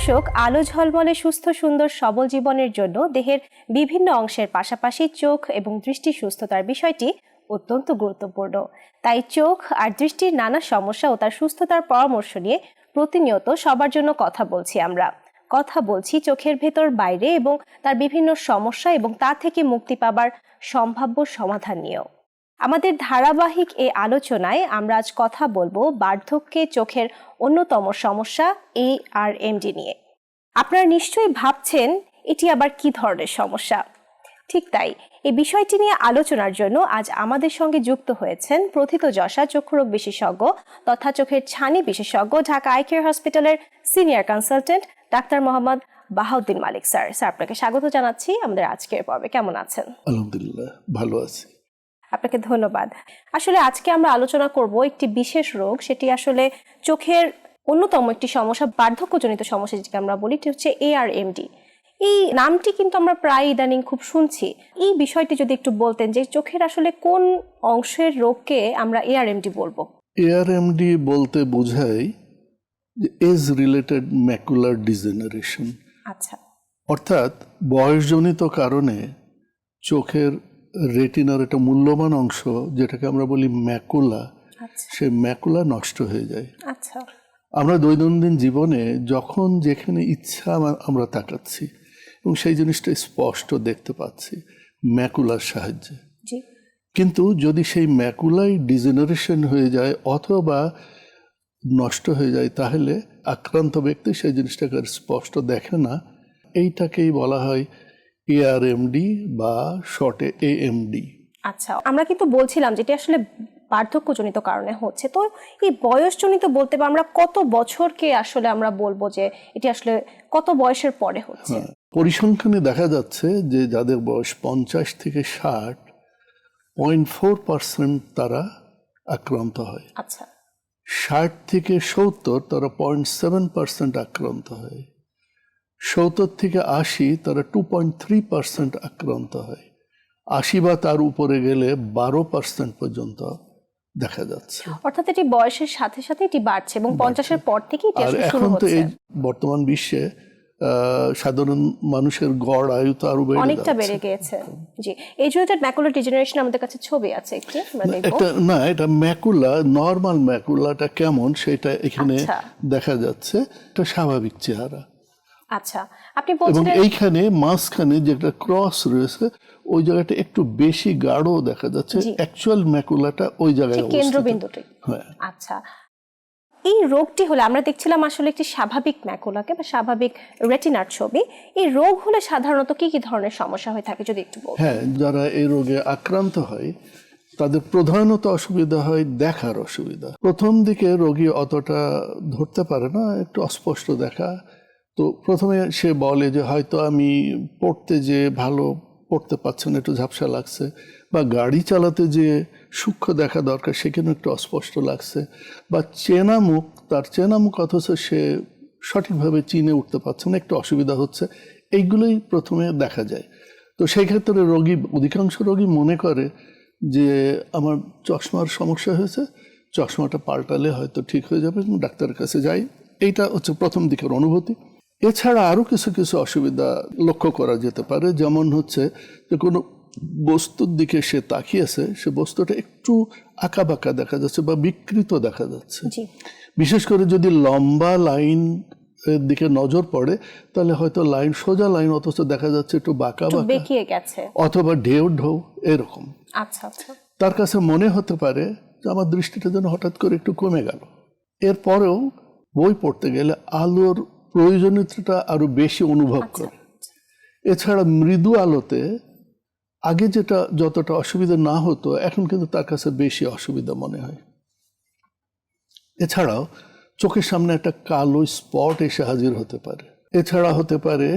দর্শক, আলো ঝলমলে সুস্থ সুন্দর সবল জীবনের জন্য দেহের বিভিন্ন অংশের পাশাপাশি চোখ এবং দৃষ্টি সুস্থতার বিষয়টি অত্যন্ত গুরুত্বপূর্ণ। তাই চোখ আর দৃষ্টির নানা সমস্যা ও তার সুস্থতার পরামর্শ নিয়ে প্রতিনিয়ত সবার জন্য কথা বলছি চোখের ভেতর বাইরে এবং তার বিভিন্ন সমস্যা এবং তা থেকে মুক্তি পাবার সম্ভাব্য সমাধান নিয়েও। আমাদের ধারাবাহিক এই আলোচনায় আমরা আজ কথা বলবো বার্ধক্যে চোখের অন্যতম সমস্যা ARMD নিয়ে। আপনারা নিশ্চয়ই ভাবছেন এটি আবার কি ধরনের সমস্যা। ঠিক তাই, এই বিষয়টি নিয়ে আলোচনার জন্য আজ আমাদের সঙ্গে যুক্ত হয়েছেন প্রথিতযশা চক্ষুরোগ বিশেষজ্ঞ তথা চোখের ছানি বিশেষজ্ঞ ঢাকা আই কেয়ার হসপিটালের senior consultant doctor Mohammad Bahauddin Malik sir. আপনাকে স্বাগত জানাচ্ছি আমাদের আজকের পর্বে। কেমন আছেন? আলহামদুলিল্লাহ, ভালো আছি। আপনাকে ধন্যবাদ। আসলে আজকে আমরা আলোচনা করব একটি বিশেষ রোগ, সেটি আসলে চোখের অন্যতম একটি সমস্যা, বার্ধক্যজনিত সমস্যা যেটাকে আমরা বলি, এটি হচ্ছে ARMD। এই নামটি কিন্তু আমরা প্রায় ইদানিং খুব শুনছি। এই বিষয়টি যদি একটু বলতেন যে চোখের আসলে কোন অংশের রোগকে আমরা ARMD বলবো? ARMD বলতে বোঝায় যে এজ রিলেটেড ম্যাকুলার ডিজেনারেশন। আচ্ছা। অর্থাৎ বয়সজনিত কারণে চোখের রেটিনার একটা মূল্যবান অংশ যেটাকে আমরা বলি ম্যাকুলা, সে ম্যাকুলা নষ্ট হয়ে যায়। আচ্ছা। আমরা দৈনন্দিন জীবনে যখন যেখানে ইচ্ছা আমরা তাকাচ্ছি এবং সেই জিনিসটা স্পষ্ট দেখতে পাচ্ছি ম্যাকুলার সাহায্যে। কিন্তু যদি সেই ম্যাকুলাই ডিজেনারেশন হয়ে যায় অথবা নষ্ট হয়ে যায় তাহলে আক্রান্ত ব্যক্তি সেই জিনিসটাকে স্পষ্ট দেখে না। এইটাকেই বলা হয় ARMD বা শর্টে AMD। আচ্ছা, আমরা কিন্তু বলছিলাম যেটি আসলে বার্ধক্যজনিত কারণে হচ্ছে। তো এই বয়সজনিত বলতে বা আমরা কত বছরকে আসলে আমরা বলবো যে এটি আসলে কত বয়সের পরে হচ্ছে? পরিসংখ্যানে দেখা যাচ্ছে যে যাদের বয়স 50 থেকে 60, 0.4% তারা আক্রান্ত হয়। আচ্ছা। 60 থেকে 70 তারা 0.7% আক্রান্ত হয়। 70 থেকে 80 তারা 2.3% আক্রান্ত হয়। 80 বা তার উপরে গেলে 12% পর্যন্ত দেখা যাচ্ছে। অর্থাৎ এটি বয়সের সাথে সাথে এটি বাড়ছে এবং 50-এর পর থেকে এটি আসলে শুরু এখন তো হচ্ছে। এই বর্তমান বিশ্বে সাধারণ মানুষের গড় আয়ু তো আরো অনেকটা বেড়ে গিয়েছে। জি, এই রিলেটেড ম্যাকুলার ডিজেনারেশন আমাদের কাছে ছবি আছে, একটু আমরা দেখব। এটা ম্যাকুলা, নরমাল ম্যাকুলাটা কেমন সেটা এখানে দেখা যাচ্ছে। এটা স্বাভাবিক চেহারা। আচ্ছা, আপনি বলছেন এবং এইখানে মাঝখানে যেটা ক্রস রয়েছে ওই জায়গাটা একটু বেশি গাঢ় দেখা যাচ্ছে। অ্যাকচুয়াল ম্যাকুলাটা ওই জায়গায় অবস্থিত, কেন্দ্রবিন্দুতে। আচ্ছা, এই রোগটি হলে আমরা দেখছিলাম আসলে একটি স্বাভাবিক ম্যাকুলাকে বা স্বাভাবিক রেটিনার ছবি। এই রোগ হলে সাধারণত কি কি ধরনের সমস্যা হয়ে থাকে যদি একটু বলতেন? যারা এই রোগে আক্রান্ত হয় তাদের প্রধানত অসুবিধা হয় দেখার অসুবিধা। প্রথম দিকে রোগী অতটা ধরতে পারে না, একটু অস্পষ্ট দেখা। তো প্রথমে সে বলে যে হয়তো আমি পড়তে যে ভালো পড়তে পারছি না, একটু ঝাপসা লাগছে, বা গাড়ি চালাতে যে সূক্ষ্ম দেখা দরকার সেখানে একটু অস্পষ্ট লাগছে, বা তার চেনা মুখ অথচ সে সঠিকভাবে চিনে উঠতে পারছে না, একটু অসুবিধা হচ্ছে। এইগুলোই প্রথমে দেখা যায়। তো সেই ক্ষেত্রে অধিকাংশ রোগী মনে করে যে আমার চশমার সমস্যা হয়েছে, চশমাটা পাল্টালে হয়তো ঠিক হয়ে যাবে, ডাক্তারের কাছে যাই। এইটা হচ্ছে প্রথম দিকের অনুভূতি। এছাড়া আরও কিছু কিছু অসুবিধা লক্ষ্য করা যেতে পারে, যেমন হচ্ছে যে কোনো বস্তুর দিকে সে তাকিয়েছে, সে বস্তুটা একটু আঁকাবাঁকা দেখা যাচ্ছে বা বিকৃত দেখা যাচ্ছে। বিশেষ করে যদি লম্বা লাইন এর দিকে নজর পড়ে তাহলে হয়তো লাইন সোজা লাইন অথচ দেখা যাচ্ছে একটু বাঁকা গেছে অথবা ঢেউ এরকম। আচ্ছা আচ্ছা। তার কাছে মনে হতে পারে যে আমার দৃষ্টিটা যেন হঠাৎ করে একটু কমে গেল। এরপরেও বই পড়তে গেলে আলোর প্রয়োজনীয়তাটা আরো বেশি অনুভব করে। এছাড়া মৃদু আলোতে আগে যতটা অসুবিধা না হতো এখন কিন্তু তার কাছে বেশি অসুবিধা মনে হয়। এছাড়াও চোখের সামনে একটা কালো স্পট এসে হাজির হতে পারে। এছাড়া হতে পারে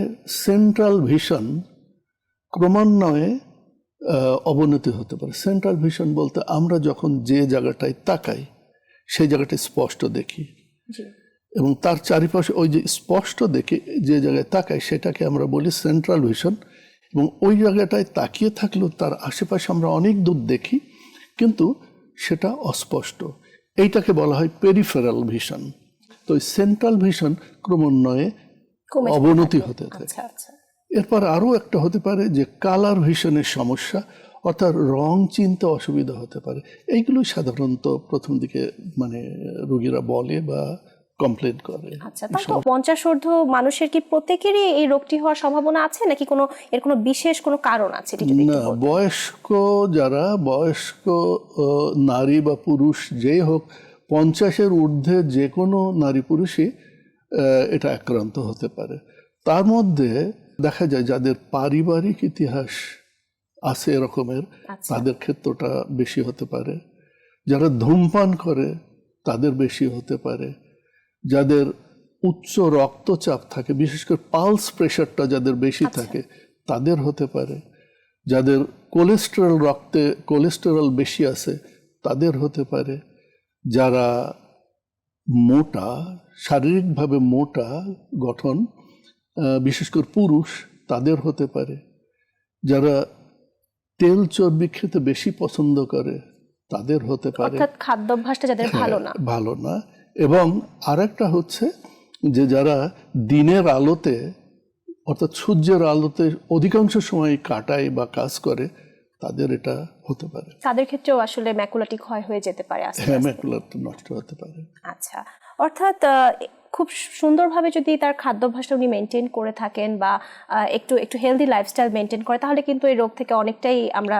সেন্ট্রাল ভিশন ক্রমান্বয়ে অবনতি হতে পারে। সেন্ট্রাল ভিশন বলতে আমরা যখন যে জায়গাটায় তাকাই সেই জায়গাটা স্পষ্ট দেখি এবং তার চারিপাশে ওই যে স্পষ্ট দেখে যে জায়গায় তাকাই সেটাকে আমরা বলি সেন্ট্রাল ভিশন। এবং ওই জায়গাটায় তাকিয়ে থাকলেও তার আশেপাশে আমরা অনেক দূর দেখি কিন্তু সেটা অস্পষ্ট। এইটাকে বলা হয় পেরিফেরাল ভিশন। তো সেন্ট্রাল ভিশন ক্রমান্বয়ে কমে যেতে অবনতি থাকে। হতে থাকে। আচ্ছা আচ্ছা। এরপর আরো একটা হতে পারে যে কালার ভিশনের সমস্যা, অর্থাৎ রং চিনতে অসুবিধা হতে পারে। এইগুলোই সাধারণত প্রথম দিকে মানে রোগীরা বলে বা কমপ্লেন করে। আচ্ছা, তাহলে তো 50 ঊর্ধ্ব মানুষের কি প্রত্যেকেরই এই রোগটি হওয়ার সম্ভাবনা আছে, নাকি এর কোনো বিশেষ কোনো কারণ আছে? এটি যদি একটু না, বলতেন। বয়স্ক নারী বা পুরুষ যেই হোক, 50-এর ঊর্ধ্বে যে কোনো নারী পুরুষই এটা আক্রান্ত হতে পারে। তার মধ্যে দেখা যায় যাদের পারিবারিক ইতিহাস আছে এরকমের, আচ্ছা। তাদের ক্ষেত্রটা বেশি হতে পারে। যারা ধূমপান করে তাদের বেশি হতে পারে। যাদের উচ্চ রক্তচাপ থাকে, বিশেষ করে পালস প্রেশারটা যাদের বেশি থাকে তাদের হতে পারে। যাদের কোলেস্টেরল বেশি আছে তাদের হতে পারে। যারা মোটা, শারীরিকভাবে মোটা গঠন, বিশেষ করে পুরুষ, তাদের হতে পারে। যারা তেল চর্বি খেতে বেশি পছন্দ করে তাদের হতে পারে। অর্থাৎ খাদ্যাভ্যাসটা যাদের ভালো না। ভালো না। এবং আরেকটা হচ্ছে যে যারা দিনের আলোতে, অর্থাৎ সূর্যের আলোতে অধিকাংশ সময় কাটায় বা কাজ করে, তাদের এটা হতে পারে। তাদের ক্ষেত্রেও আসলে ম্যাকুলাটি ক্ষয় হয়ে যেতে পারে আস্তে হ্যাঁ, আস্তে। ম্যাকুলারটা নষ্ট হতে পারে। আচ্ছা, অর্থাৎ খুব সুন্দরভাবে যদি তার খাদ্যাভ্যাসটা উনি মেনটেন করে থাকেন বা একটু একটু হেলদি লাইফস্টাইল মেনটেন করে, তাহলে কিন্তু এই রোগ থেকে অনেকটাই আমরা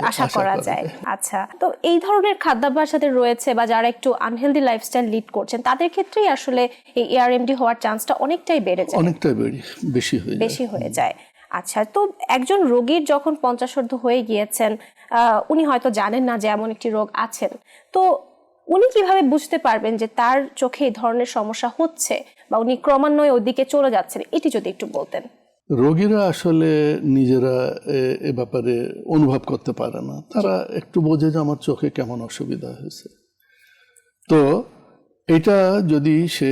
আশা করা যায়। আচ্ছা, তো এই ধরনের খাদ্যাভ্যাস যাদের রয়েছে বা যারা একটু আনহেলদি লাইফস্টাইল লিড করছেন, তাদের ক্ষেত্রেই আসলে এই এআরএমডি হওয়ার চান্সটা অনেকটাই বেড়ে যায়, অনেকটাই বেশি হয়ে যায়। আচ্ছা, তো একজন রোগীর যখন 50 ঊর্ধ্ব হয়ে গিয়েছেন, উনি হয়তো জানেন না যে এমন একটি রোগ আছেন, তো উনি কিভাবে বুঝতে পারবেন যে তার চোখে এই ধরনের সমস্যা হচ্ছে বা উনি ক্রমান্বয়ে ওদিকে চলে যাচ্ছেন? এটি যদি একটু বলতেন। রোগীরা আসলে নিজেরা এ ব্যাপারে অনুভব করতে পারে না। তারা একটু বোঝে যে আমার চোখে কেমন অসুবিধা হয়েছে। তো এটা যদি সে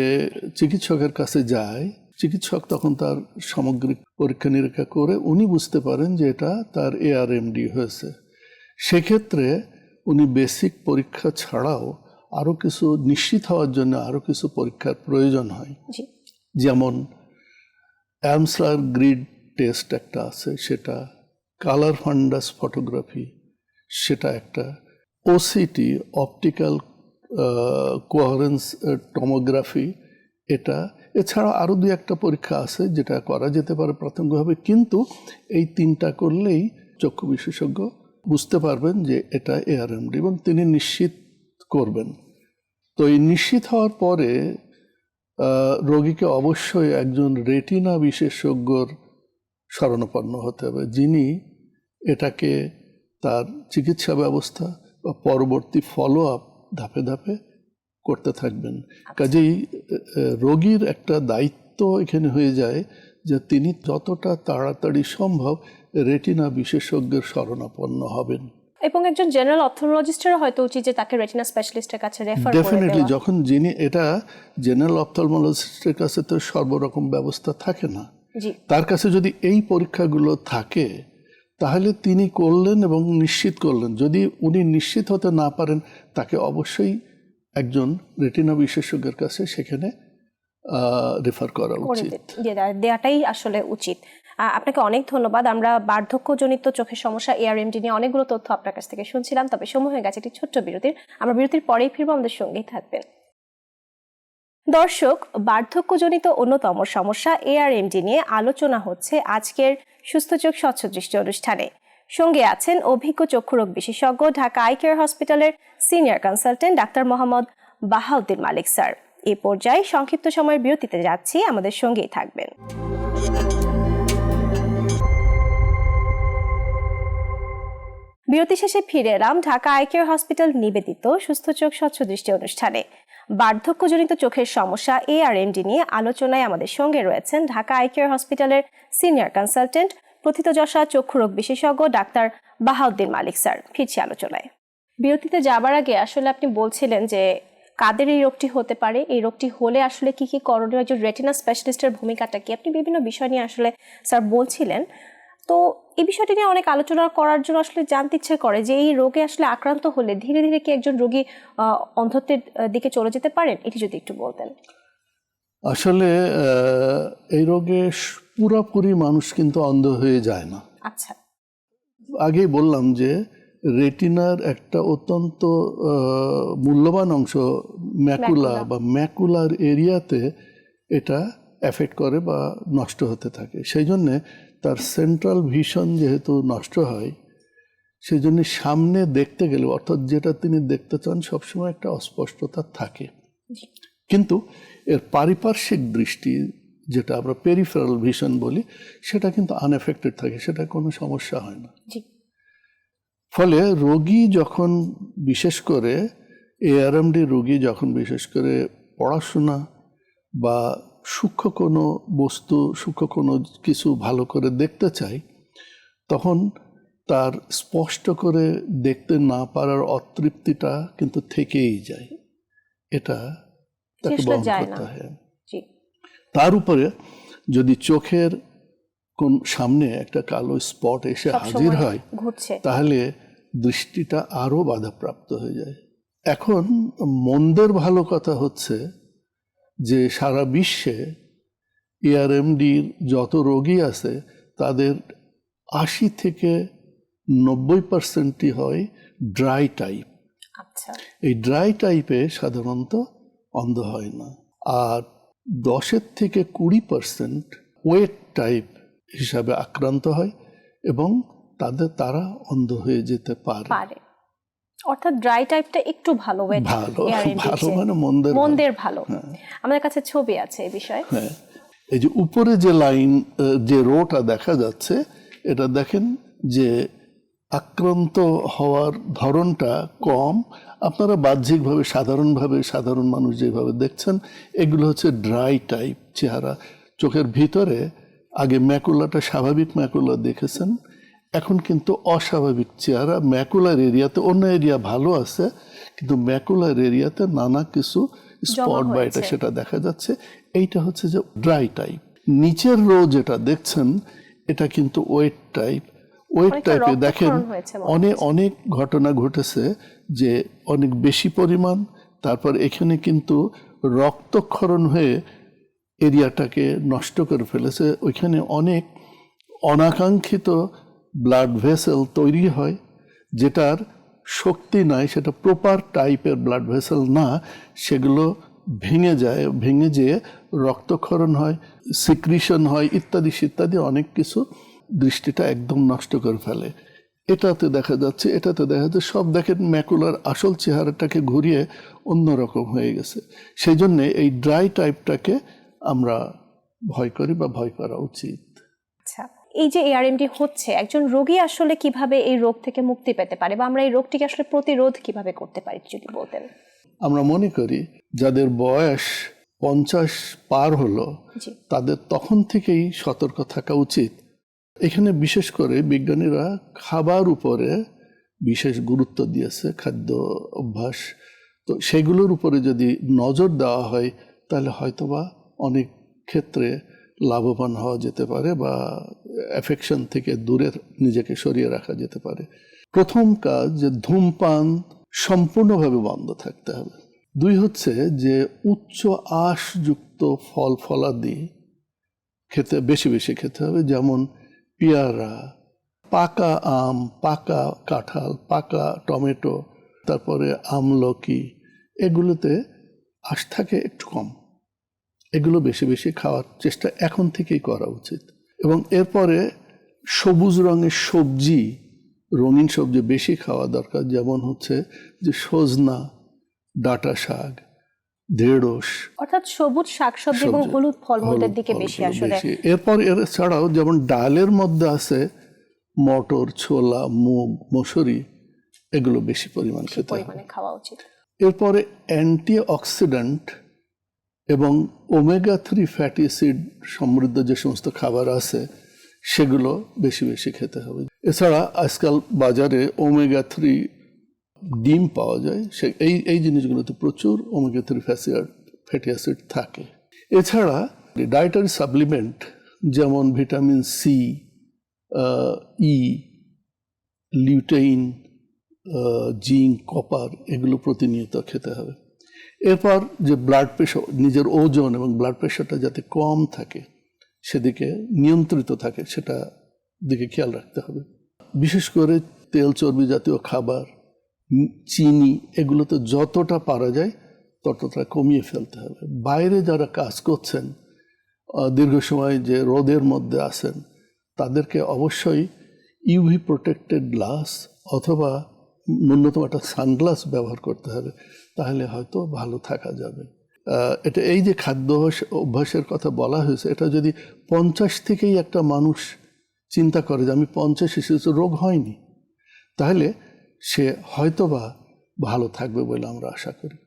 চিকিৎসকের কাছে যায়, চিকিৎসক তখন তার সামগ্রিক পরীক্ষা নিরীক্ষা করে উনি বুঝতে পারেন যে এটা তার এআরএমডি হয়েছে। সেক্ষেত্রে উনি বেসিক পরীক্ষা ছাড়াও আরো কিছু নিশ্চিত হওয়ার জন্য আরো কিছু পরীক্ষার প্রয়োজন হয়। যেমন অ্যামসলার গ্রিড টেস্ট একটা আছে, সেটা কালার ফান্ডাস ফটোগ্রাফি, সেটা একটা ওসিটি, অপটিক্যাল কোয়ারেন্স টমোগ্রাফি, এটা। এছাড়া আরো দুই একটা পরীক্ষা আছে যেটা করা যেতে পারে প্রাথমিকভাবে, কিন্তু এই তিনটা করলেই চক্ষু বিশেষজ্ঞ বুঝতে পারবেন যে এটা এআরএমডি এবং তিনি নিশ্চিত করবেন। তো এই নিশ্চিত হওয়ার পরে রোগীকে অবশ্যই একজন রেটিনা বিশেষজ্ঞর শরণাপন্ন হতে হবে, যিনি এটাকে তার চিকিৎসা ব্যবস্থা বা পরবর্তী ফলো আপ ধাপে ধাপে করতে থাকবেন। কাজেই রোগীর একটা দায়িত্ব এখানে হয়ে যায় যে তিনি যতটা তাড়াতাড়ি সম্ভব রেটিনা বিশেষজ্ঞের শরণাপন্ন হবেন। এবং একজন জেনারেল অপথলমোলজিস্টের হয়তো উচিত যে তাকে রেটিনা স্পেশালিস্টের কাছে রেফার করে দেওয়া। ডেফিনেটলি, যখন যিনি এটা জেনারেল অপথলমোলজিস্টের কাছে তো সর্বরকম ব্যবস্থা থাকে না, তার কাছে যদি এই পরীক্ষাগুলো থাকে তাহলে তিনি করলেন এবং নিশ্চিত করলেন। যদি উনি নিশ্চিত হতে না পারেন, তাকে অবশ্যই একজন রেটিনা বিশেষজ্ঞের কাছে সেখানে রেফার করা উচিত, দেওয়াটাই আসলে উচিত। আপনাকে অনেক ধন্যবাদ। আমরা বার্ধক্যজনিত চোখের সমস্যা এআরএমডি নিয়ে অনেকগুলো তথ্য আপনার কাছ থেকে শুনছিলাম, তবে সময় হয়ে গেছে একটি ছোট্ট বিরতির। আমরা বিরতির পরেই ফিরবো, আমাদের সঙ্গেই থাকবেন। দর্শক, বার্ধক্যজনিত অন্যতম সমস্যা এআরএমডি নিয়ে আলোচনা হচ্ছে আজকের সুস্থ চোখ স্বচ্ছ দৃষ্টি অনুষ্ঠানে। সঙ্গে আছেন অভিজ্ঞ চক্ষুরোগ বিশেষজ্ঞ, ঢাকা আই কেয়ার হসপিটালের senior consultant doctor Mohammad Bahauddin Malik sir. এই পর্যায়ে সংক্ষিপ্ত সময়ের বিরতিতে যাচ্ছি, আমাদের সঙ্গেই থাকবেন। বিরতি শেষে ফিরে এলাম ঢাকা আই কেয়ার হসপিটাল নিবেদিত সুস্থ চোখ স্বচ্ছ দৃষ্টি অনুষ্ঠানে। বার্ধক্যজনিত চোখের সমস্যা এআরএমডি নিয়ে আলোচনায় আমাদের সঙ্গে রয়েছেন ঢাকা আই কেয়ার হসপিটালের সিনিয়র কনসালটেন্ট, প্রথিতযশা চক্ষুরোগ বিশেষজ্ঞ ডাক্তার বাহাউদ্দিন মালিক স্যার। ফিরছি আলোচনায়। বিরতিতে যাবার আগে আসলে আপনি বলছিলেন যে কাদের এই রোগটি হতে পারে, এই রোগটি হলে আসলে কি কি করণীয়, একজন রেটিনা স্পেশালিস্টের ভূমিকাটা কি, আপনি বিভিন্ন বিষয় নিয়ে আসলে স্যার বলছিলেন। তো এই বিষয়টি নিয়ে অনেক আলোচনা করার জন্য আসলে জানতে ইচ্ছে করে যে এই রোগে আসলে আক্রান্ত হলে ধীরে ধীরে কি একজন রোগী অন্ধত্বের দিকে চলে যেতে পারেন? এটি যদি একটু বলতেন। আসলে এই রোগে পুরাপুরি মানুষ কিন্তু অন্ধ হয়ে যায় না। আচ্ছা, আগেই বললাম যে রেটিনার একটা অত্যন্ত মূল্যবান অংশ ম্যাকুলা বা ম্যাকুলার এরিয়াতে এটা এফেক্ট করে বা নষ্ট হতে থাকে। সেই জন্যে তার সেন্ট্রাল ভিশন যেহেতু নষ্ট হয়, সেই জন্য সামনে দেখতে গেলে, অর্থাৎ যেটা তিনি দেখতে চান, সবসময় একটা অস্পষ্টতা থাকে। কিন্তু এর পারিপার্শ্বিক দৃষ্টি, যেটা আমরা পেরিফেরাল ভিশন বলি, সেটা কিন্তু আনএফেক্টেড থাকে, সেটা কোনো সমস্যা হয় না। ফলে রোগী যখন, বিশেষ করে এআরএমডি রোগী যখন বিশেষ করে পড়াশোনা বা সূক্ষ্ম কোনো বস্তু, সূক্ষ্ম কোনো কিছু ভালো করে দেখতে চায়, তখন তার স্পষ্ট করে দেখতে না পারার অতৃপ্তিটা কিন্তু থেকেই যায়। এটা তাকে বহন করতে হয়। তার উপরে যদি চোখের কোন সামনে একটা কালো স্পট এসে হাজির হয়, তাহলে দৃষ্টিটা আরো বাধাপ্রাপ্ত হয়ে যায়। এখন মন্দের ভালো কথা হচ্ছে যে সারা বিশ্বে এআরএমডির যত রোগী আছে, তাদের 80 থেকে 90% হয় ড্রাই টাইপ। এই ড্রাই টাইপে সাধারণত অন্ধ হয় না। আর 10 থেকে 20% ওয়েট টাইপ হিসাবে আক্রান্ত হয় এবং তারা অন্ধ হয়ে যেতে পারে। অর্থাৎ ড্রাই টাইপটা একটু ভালো, ভালো মানে মন্দের ভালো। আমাদের কাছে ছবি আছে এই বিষয়ে। হ্যাঁ, এই যে উপরে যে লাইন, যে রোটা দেখা যাচ্ছে, এটা দেখেন যে আক্রান্ত হওয়ার ধরনটা কম। আপনারা বাহ্যিকভাবে সাধারণ মানুষ যেভাবে দেখছেন, এগুলো হচ্ছে ড্রাই টাইপ চেহারা। চোখের ভিতরে আগে ম্যাকুলাটা স্বাভাবিক ম্যাকুলা দেখেছেন, এখন কিন্তু অস্বাভাবিক চেহারা ম্যাকুলার এরিয়াতে। অন্য এরিয়া ভালো আছে, কিন্তু ম্যাকুলার এরিয়াতে নানা কিছু স্পট বা এটা সেটা দেখা যাচ্ছে। এইটা হচ্ছে যে ড্রাই টাইপ। নিচের রো যেটা দেখছেন, এটা কিন্তু ওয়েট টাইপ। ওয়েট টাইপে দেখেন অনেক ঘটনা ঘটেছে যে অনেক বেশি পরিমাণ, তারপর এখানে কিন্তু রক্তক্ষরণ হয়ে এরিয়াটাকে নষ্ট করে ফেলেছে। ওইখানে অনেক অনাকাঙ্ক্ষিত ব্লাড ভেসেল তৈরি হয়, যেটার শক্তি নাই, সেটা প্রপার টাইপের ব্লাড ভেসেল না, সেগুলো ভেঙে যেয়ে রক্তক্ষরণ হয়, সিক্রিশন হয়, ইত্যাদি অনেক কিছু দৃষ্টিটা একদম নষ্ট করে ফেলে। এটাতে দেখা যাচ্ছে সব দেখেন ম্যাকুলার আসল চেহারাটাকে ঘুরিয়ে অন্যরকম হয়ে গেছে। সেই জন্যে এই ড্রাই টাইপটাকে আমরা ভয় করি বা ভয় করা উচিত। আচ্ছা, এই যে এআরএমডি হচ্ছে, একজন রোগী আসলে কিভাবে এই রোগ থেকে মুক্তি পেতে পারে বা আমরা এই রোগটিকে আসলে প্রতিরোধ কিভাবে করতে পারি যদি বলতেন? আমরা মনে করি যাদের বয়স 50 পার হলো, তাদের তখন থেকেই সতর্ক থাকা উচিত। এখানে বিশেষ করে বিজ্ঞানীরা খাবার উপরে বিশেষ গুরুত্ব দিয়েছে, খাদ্য অভ্যাস। তো সেগুলোর উপরে যদি নজর দেওয়া হয়, তাহলে হয়তোবা অনেক ক্ষেত্রে লাভবান হওয়া যেতে পারে বা অ্যাফেকশন থেকে দূরে নিজেকে সরিয়ে রাখা যেতে পারে। প্রথম কাজ, যে ধূমপান সম্পূর্ণভাবে বন্ধ থাকতে হবে। 2 হচ্ছে যে উচ্চ আঁশযুক্ত ফলাদি বেশি খেতে হবে, যেমন পেয়ারা, পাকা আম, পাকা কাঁঠাল, পাকা টমেটো, তারপরে আমলকি, এগুলোতে আঁশ থাকে একটু কম। এগুলো বেশি খাওয়ার চেষ্টা এখন থেকেই করা উচিত। এবং এরপরে সবুজ রঙের সবজি, রঙিন সবজি বেশি খাওয়া দরকার, যেমন হচ্ছে যে সজনা, ডাঁটা শাক, ঢেঁড়স, অর্থাৎ সবুজ শাকসবজি এবং হলুদ ফলমূলের দিকে বেশি আসলে। এরপর ছাড়াও যেমন ডালের মধ্যে আছে মটর, ছোলা, মুগ, মসুরি, এগুলো বেশি পরিমাণ খাওয়া উচিত। এরপরে অ্যান্টিঅক্সিডেন্ট এবং ওমেগা 3 ফ্যাটি অ্যাসিড সমৃদ্ধ যে সমস্ত খাবার আছে, সেগুলো বেশি খেতে হবে। এছাড়া আজকাল বাজারে ওমেগা 3 ডিম পাওয়া যায়, এই জিনিসগুলোতে প্রচুর ওমেগা 3 ফ্যাটি অ্যাসিড থাকে। এছাড়া ডায়েটারি সাপ্লিমেন্ট যেমন ভিটামিন সি, ই, লিউটেইন, জিঙ্ক, কপার, এগুলো প্রতিনিয়ত খেতে হবে। এরপর যে ব্লাড প্রেশার, নিজের ওজন এবং ব্লাড প্রেশারটা যাতে কম থাকে, সেদিকে নিয়ন্ত্রিত থাকে, সেটা দিকে খেয়াল রাখতে হবে। বিশেষ করে তেল চর্বি জাতীয় খাবার, চিনি, এগুলোতে যতটা পারা যায় ততটা কমিয়ে ফেলতে হবে। বাইরে যারা কাজ করছেন, দীর্ঘ সময় যে রোদের মধ্যে আছেন, তাদেরকে অবশ্যই ইউভি প্রোটেক্টেড গ্লাস অথবা ন্যূনতম একটা সানগ্লাস ব্যবহার করতে হবে, তাহলে হয়তো ভালো থাকা যাবে। এটা এই যে খাদ্য অভ্যাসের কথা বলা হয়েছে, এটা যদি 50 থেকেই একটা মানুষ চিন্তা করে যে আমি 50 এসেছি, রোগ হয়নি, তাহলে সে হয়তোবা ভালো থাকবে বলে আমরা আশা করি।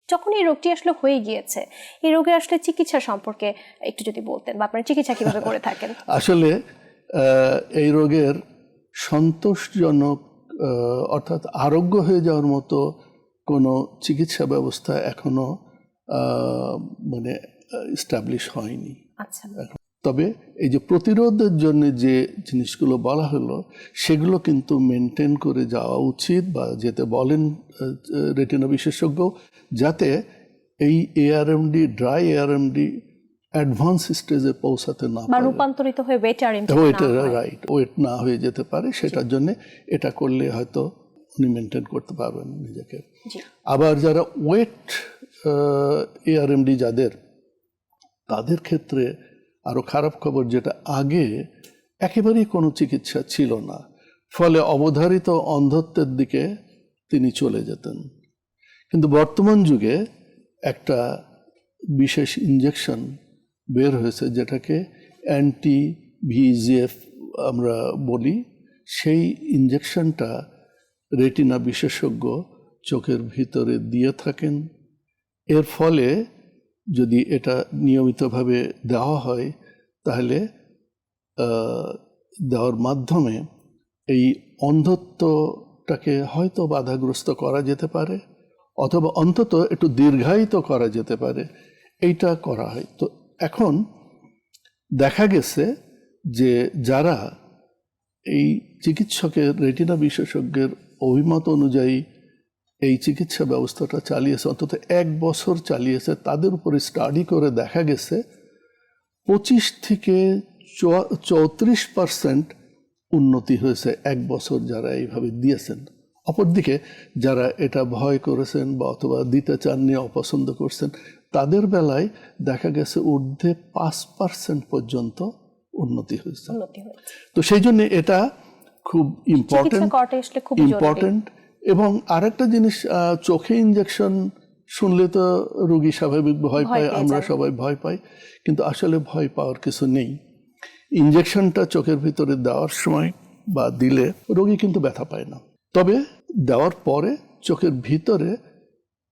যখন এই রোগটি আসলে হয়ে গিয়েছে, এই রোগের আসলে চিকিৎসা সম্পর্কে একটু যদি বলতেন, বা আপনার চিকিৎসা কিভাবে করে থাকেন? আসলে এই রোগের সন্তোষজনক অর্থাৎ আরোগ্য হয়ে যাওয়ার মতো কোনো চিকিৎসা ব্যবস্থা এখনো মানে এস্টাবলিশ হয়নি। আচ্ছা। তবে এই যে প্রতিরোধের জন্য যে জিনিসগুলো বলা হলো, সেগুলো কিন্তু মেনটেন করে যাওয়া উচিত, বা যেতে বলেন রেটিনা বিশেষজ্ঞ, যাতে এই এআরএমডি, ড্রাই এআরএমডি অ্যাডভান্স স্টেজে পৌঁছাতে না পারে, রূপান্তরিত হয়ে ওয়েট না হয়ে যেতে পারে। সেটার জন্য এটা করলে হয়তো উনি মেনটেন করতে পারবেন নিজেকে। আবার যারা ওয়েট এআরএমডি যাদের, তাদের ক্ষেত্রে আরো খারাপ খবর, যেটা আগে একেবারেই কোনো চিকিৎসা ছিল না, ফলে অবধারিত অন্ধত্বের দিকে তিনি চলে যেতেন। কিন্তু বর্তমান যুগে একটা বিশেষ ইনজেকশন বের হয়েছে, যেটাকে অ্যান্টি ভিজিএফ আমরা বলি। সেই ইনজেকশনটা রেটিনা বিশেষজ্ঞ চোখের ভিতরে দিয়ে থাকেন। এর ফলে যদি এটা নিয়মিতভাবে দেওয়া হয়, তাহলে দেওয়ার মাধ্যমে এই অন্ধত্বটাকে হয়তো বাধাগ্রস্ত করা যেতে পারে, অথবা অন্তত একটু দীর্ঘায়িত করা যেতে পারে। এইটা করা হয়। তো এখন দেখা গেছে যে যারা এই চিকিৎসকের, রেটিনা বিশেষজ্ঞের অভিমত অনুযায়ী এই চিকিৎসা ব্যবস্থাটা চালিয়েছে, অন্তত 1 বছর চালিয়েছে, তাদের উপরে স্টাডি করে দেখা গেছে 25 থেকে 34% উন্নতি হয়েছে 1 বছর যারা এইভাবে দিয়েছেন। অপরদিকে যারা এটা ভয় করেছেন বা অথবা দিতে চাননি, অপছন্দ করছেন, তাদের বেলায় দেখা গেছে ঊর্ধ্বে 5% পর্যন্ত উন্নতি হয়েছে। তো সেই জন্য এটা খুব ইম্পর্টেন্ট। এবং আরেকটা জিনিস, চোখে ইনজেকশন শুনলে তো রোগী স্বাভাবিক ভয় পায়, আমরা সবাই ভয় পাই, কিন্তু আসলে ভয় পাওয়ার কিছু নেই। ইনজেকশনটা চোখের ভিতরে দেওয়ার সময় বা দিলে রোগী কিন্তু ব্যথা পায় না, তবে দেওয়ার পরে চোখের ভিতরে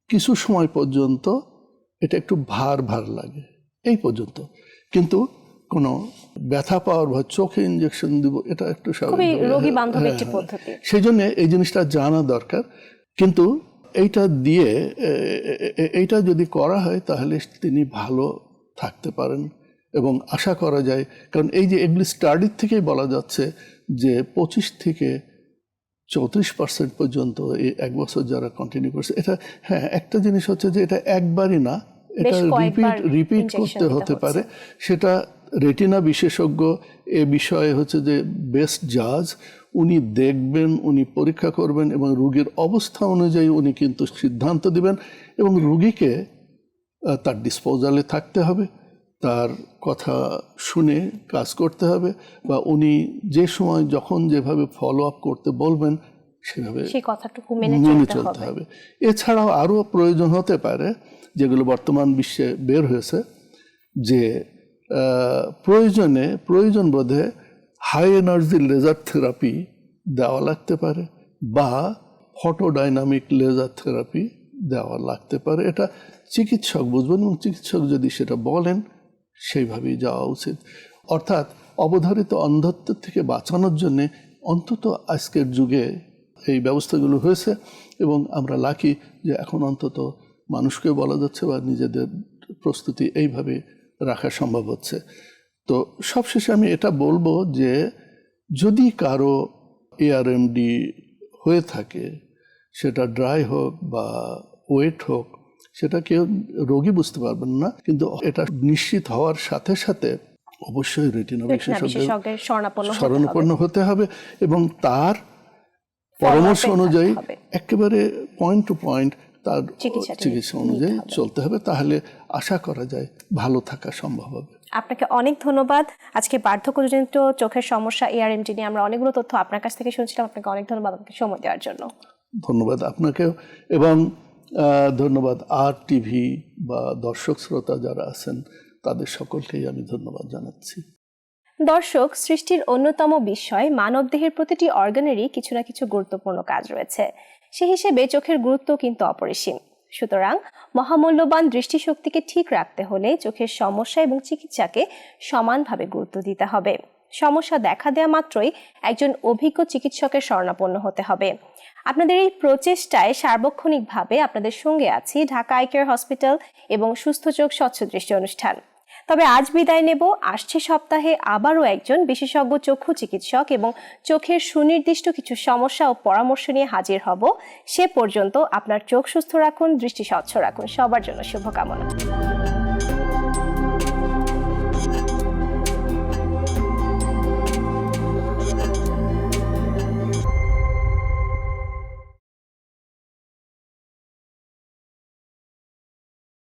কিছু সময় পর্যন্ত এটা একটু ভার ভার লাগে, এই পর্যন্ত। কিন্তু কোনো ব্যথা পাওয়ার বা চোখে ইনজেকশন দিব, এটা একটু সেই জন্য এই জিনিসটা জানা দরকার। কিন্তু এইটা দিয়ে, এইটা যদি করা হয়, তাহলে তিনি ভালো থাকতে পারেন এবং আশা করা যায়। কারণ এই যে এগুলি স্টাডির থেকেই বলা যাচ্ছে যে 25 থেকে 34% পর্যন্ত এই 1 বছর যারা কন্টিনিউ করছে, এটা হ্যাঁ, একটা জিনিস হচ্ছে যে এটা একবারই না, এটা রিপিট করতে হতে পারে। সেটা রেটিনা বিশেষজ্ঞ এ বিষয়ে হচ্ছে যে বেস্ট জাজ, উনি দেখবেন, উনি পরীক্ষা করবেন এবং রোগীর অবস্থা অনুযায়ী উনি কিন্তু সিদ্ধান্ত দিবেন, এবং রোগীকে তার ডিসপোজালে থাকতে হবে, তার কথা শুনে কাজ করতে হবে, বা উনি যে সময় যখন যেভাবে ফলো আপ করতে বলবেন সেভাবে মেনে চলতে হবে। এছাড়াও আরও প্রয়োজন হতে পারে, যেগুলো বর্তমান বিশ্বে বের হয়েছে, যে প্রয়োজন বোধে হাই এনার্জি লেজার থেরাপি দেওয়া লাগতে পারে, বা ফটোডাইনামিক লেজার থেরাপি দেওয়া লাগতে পারে। এটা চিকিৎসক বুঝবেন, এবং চিকিৎসক যদি সেটা বলেন সেইভাবেই যাওয়া উচিত। অর্থাৎ অবধারিত অন্ধত্বের থেকে বাঁচানোর জন্যে অন্তত আজকের যুগে এই ব্যবস্থাগুলো হয়েছে, এবং আমরা লাকি যে এখন অন্তত মানুষকে বলা যাচ্ছে বা নিজেদের প্রস্তুতি এইভাবে রাখা সম্ভব হচ্ছে। তো সবশেষে আমি এটা বলবো যে যদি কারো এআরএমডি হয়ে থাকে, সেটা ড্রাই হোক বা ওয়েট হোক, সেটা কেউ রোগী বুঝতে পারবেন না, কিন্তু এটা নিশ্চিত হওয়ার সাথে সাথে অবশ্যই রেটিনা বিশেষজ্ঞের শরণাপন্ন হতে হবে এবং তার পরামর্শ অনুযায়ী একেবারে পয়েন্ট টু পয়েন্ট তার চিকিৎসা অনুযায়ী চলতে হবে, তাহলে আশা করা যায় ভালো থাকা সম্ভব হবে। আপনাকে অনেক ধন্যবাদ। আজকে বার্ধক্যজনিত চোখের সমস্যা ARMD নিয়ে আমরা অনেকগুলো তথ্য আপনার কাছ থেকে শুনছিলাম। আপনাকে অনেক ধন্যবাদ আমাকে সময় দেওয়ার জন্য। ধন্যবাদ আপনাকেও, এবং ধন্যবাদ RTV বা দর্শক শ্রোতা যারা আছেন তাদের সকলকেই আমি ধন্যবাদ জানাচ্ছি। দর্শক, সৃষ্টির অন্যতম বিষয় মানবদেহের প্রতিটি অর্গানেরই কিছু না কিছু গুরুত্বপূর্ণ কাজ রয়েছে। সে হিসেবে চোখের গুরুত্ব কিন্তু অপরিসীম। সুতরাং মহামূল্যবান দৃষ্টিশক্তিকে ঠিক রাখতে হলে চোখের সমস্যা এবং চিকিৎসাকে সমানভাবে গুরুত্ব দিতে হবে। সমস্যা দেখা দেওয়া মাত্রই একজন অভিজ্ঞ চিকিৎসকের শরণাপন্ন হতে হবে। আপনাদের এই প্রচেষ্টায় সার্বক্ষণিকভাবে আপনাদের সঙ্গে আছি ঢাকা আই কেয়ার হসপিটাল এবং সুস্থ চোখ স্বচ্ছ দৃষ্টি অনুষ্ঠান। তবে আজ বিদায় নেব। আসছে সপ্তাহে আবারও একজন বিশেষজ্ঞ চক্ষু চিকিৎসক এবং চোখের সুনির্দিষ্ট কিছু সমস্যা ও পরামর্শ নিয়ে হাজির হব। সে পর্যন্ত আপনার চোখ সুস্থ রাখুন, দৃষ্টি স্বচ্ছ রাখুন। সবার জন্য শুভকামনা।